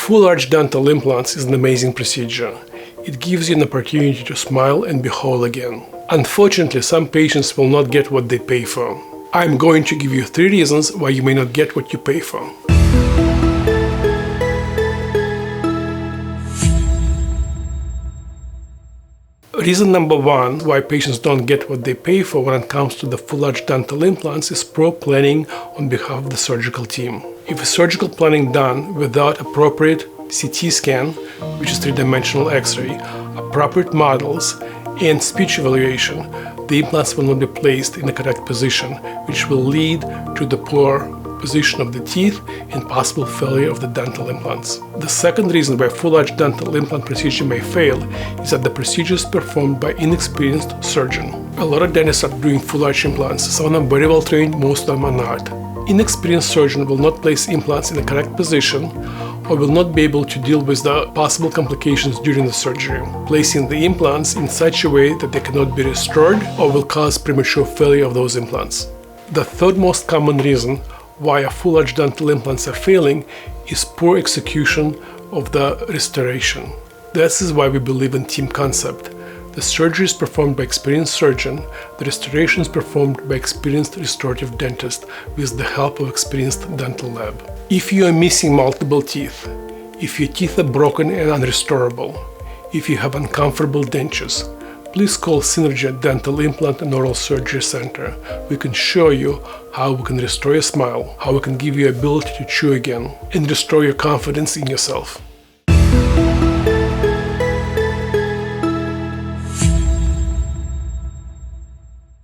Full arch dental implants is an amazing procedure. It gives you an opportunity to smile and be whole again. Unfortunately, some patients will not get what they pay for. I'm going to give you 3 reasons why you may not get what you pay for. Reason number 1 why patients don't get what they pay for when it comes to the full arch dental implants is poor planning on behalf of the surgical team. If a surgical planning done without appropriate CT scan, which is 3-dimensional X-ray, appropriate models, and speech evaluation, the implants will not be placed in the correct position, which will lead to the poor position of the teeth and possible failure of the dental implants. The second reason why full arch dental implant procedure may fail is that the procedure is performed by inexperienced surgeon. A lot of dentists are doing full arch implants. Some of them very well trained, most of them are not. Inexperienced surgeon will not place implants in the correct position or will not be able to deal with the possible complications during the surgery, placing the implants in such a way that they cannot be restored or will cause premature failure of those implants. The third most common reason why a full arch dental implants are failing is poor execution of the restoration. This is why we believe in team concept. The surgery is performed by experienced surgeon, the restoration is performed by experienced restorative dentist with the help of experienced dental lab. If you are missing multiple teeth, if your teeth are broken and unrestorable, if you have uncomfortable dentures, please call Synergy Dental Implant and Oral Surgery Center. We can show you how we can restore your smile, how we can give you the ability to chew again, and restore your confidence in yourself.